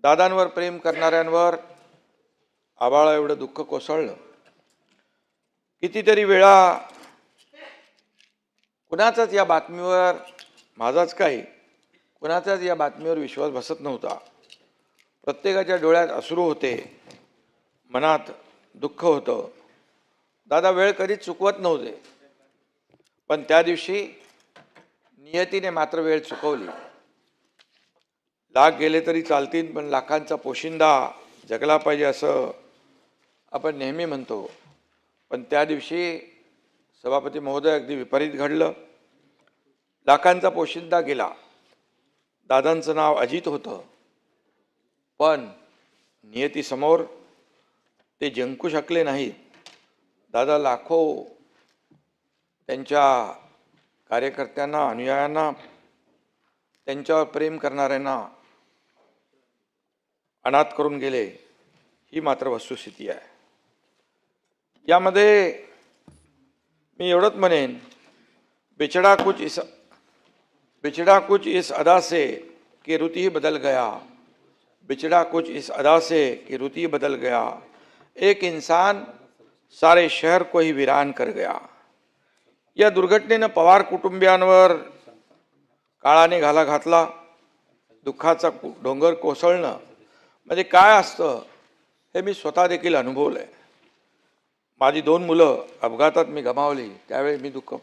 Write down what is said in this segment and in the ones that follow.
दादांवर प्रेम करणाऱ्यांवर आबाळा एवढं दुःख कोसळलं. कितीतरी वेळा कुणाचाच या बातमीवर, माझाच काही, कुणाचाच या बातमीवर विश्वास बसत नव्हता. प्रत्येकाच्या डोळ्यात अश्रू होते, मनात दुःख होतं. दादा वेळ कधीच चुकवत नव्हते, पण त्या दिवशी नियतीने मात्र वेळ चुकवली. लाख गेले तरी चालतील, पण लाखांचा पोशिंदा जगला पाहिजे असं आपण नेहमी म्हणतो. पण त्या दिवशी सभापती महोदय अगदी विपरीत घडलं. लाखांचा पोशिंदा गेला. दादांचं नाव अजित होतं, पण नियतीसमोर ते जिंकू शकले नाहीत. दादा लाखो त्यांच्या कार्यकर्त्यांना, अनुयायांना, त्यांच्यावर प्रेम करणाऱ्यांना अनाथ करून गेले. ही मात्र वस्तुस्थिती आहे. यामध्ये मी एवढंच म्हणेन, बिछड़ा कुछ इस अदा से कि रुत ही बदल गया, बिछड़ा कुछ इस अदा से कि रुत ही बदल गया, एक इंसान सारे शहर को ही वीरान कर गया. या दुर्घटनेनं पवार कुटुंबियांवर काळाने घाला घातला. दुःखाचा डोंगर कोसळणं म्हणजे काय असतं हे मी स्वतः देखील अनुभवलंय. माझी 2 मुलं अपघातात मी गमावली, त्यावेळी मी दुःख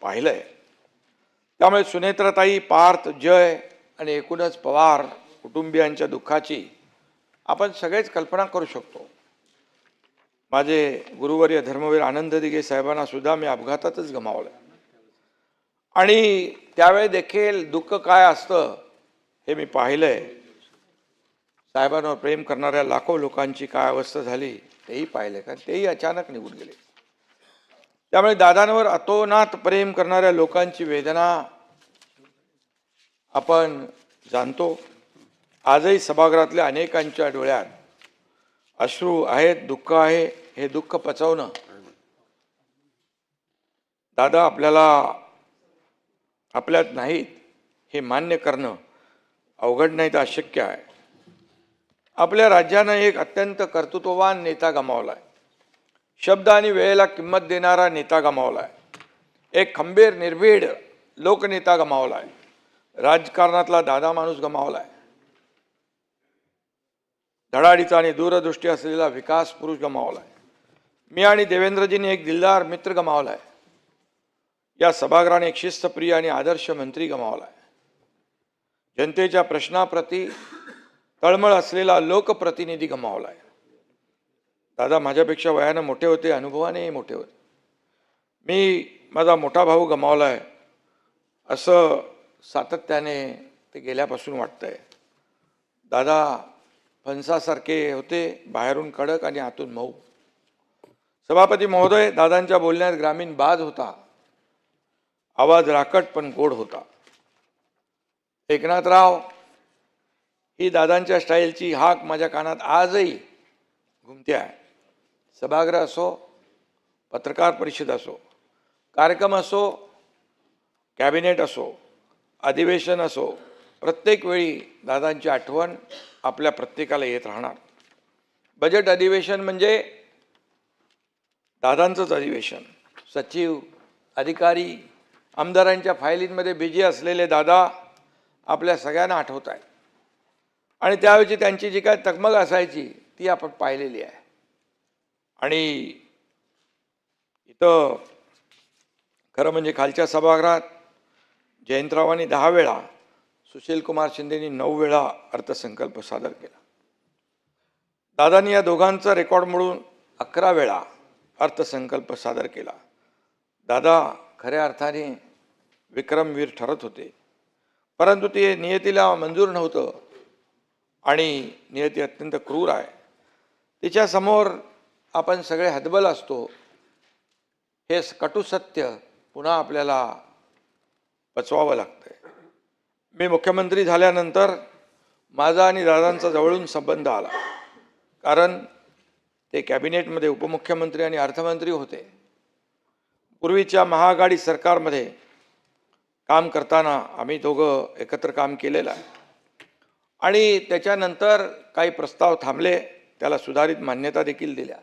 पाहिलंय. त्यामुळे सुनेत्राताई, पार्थ, जय आणि एकूणच पवार कुटुंबियांच्या दुःखाची आपण सगळेच कल्पना करू शकतो. माझे गुरुवर्य धर्मवीर आनंद दिघे साहेबांना सुद्धा मी अपघातातच गमावलं आणि त्यावेळी देखील दुःख काय असतं हे मी पाहिलंय. साहेबांवर प्रेम करणाऱ्या लाखो लोकांची काय अवस्था झाली तेही पाहिले, कारण तेही अचानक निघून गेले. त्यामुळे दादांवर अतोनात प्रेम करणाऱ्या लोकांची वेदना आपण जाणतो. आजही सभागृहातल्या अनेकांच्या डोळ्यात अश्रू आहेत, दुःख आहे. हे दुःख पचवणं, दादा आपल्यात नाहीत हे मान्य करणं अवघड नाही तर अशक्य आहे. आपल्या राज्यानं एक अत्यंत कर्तृत्ववान नेता गमावलाय. शब्द आणि वेळेला किंमत देणारा नेता गमावलाय. एक खंबीर, निर्भीड लोकनेता गमावलाय. राजकारणातला दादा माणूस गमावलाय. धडाडीचा आणि दूरदृष्टी असलेला विकास पुरुष गमावलाय. मी आणि देवेंद्रजींनी एक दिलदार मित्र गमावलाय. या सभागृहाने एक शिस्तप्रिय आणि आदर्श मंत्री गमावलाय. जनतेच्या प्रश्नाप्रती तळमळ असलेला लोकप्रतिनिधी गमावलाय. दादा माझ्यापेक्षा वयानं मोठे होते, अनुभवानेही मोठे होते. मी माझा मोठा भाऊ गमावलाय असं सातत्याने ते गेल्यापासून वाटतंय. दादा फणसासारखे होते, बाहेरून कडक आणि आतून मऊ. सभापती महोदय, दादांच्या बोलण्यात ग्रामीण बाज होता. आवाज राकट पण गोड होता. एकनाथराव ही दादांच्या स्टाईलची हाक माझ्या कानात आजही घुमते आहे. सभागृह असो, पत्रकार परिषद असो, कार्यक्रम असो, कॅबिनेट असो, अधिवेशन असो, प्रत्येक वेळी दादांची आठवण आपल्या प्रत्येकाला येत राहणार. बजेट अधिवेशन म्हणजे दादांचंच अधिवेशन. सचिव, अधिकारी, आमदारांच्या फायलींमध्ये बिझी असलेले दादा आपल्या सगळ्यांना आठवत आहेत आणि त्यावेळी त्यांची जी काय तगमग असायची ती आपण पाहिलेली आहे. आणि इथं खरं म्हणजे खालच्या सभागृहात जयंतरावांनी 10 वेळा, सुशीलकुमार शिंदेनी 9 वेळा अर्थसंकल्प सादर केला. दादांनी या दोघांचा रेकॉर्ड मोडून 11 वेळा अर्थसंकल्प सादर केला. दादा खऱ्या अर्थाने विक्रमवीर ठरत होते, परंतु ते नियतीला मंजूर नव्हतं आणि नियती अत्यंत क्रूर आहे. तिच्यासमोर आपण सगळे हतबल असतो. हे कटू सत्य पुन्हा आपल्याला पचवावं लागतंय. मी मुख्यमंत्री झाल्यानंतर माझा आणि दादांचा जवळून संबंध आला, कारण ते कॅबिनेटमध्ये उपमुख्यमंत्री आणि अर्थमंत्री होते. पूर्वीच्या महाआघाडी सरकारमध्ये काम करताना आम्ही दोघं एकत्र काम केलेलं आहे. आणि त्याच्यानंतर काही प्रस्ताव थांबले, त्याला सुधारित मान्यता देखील दिल्या.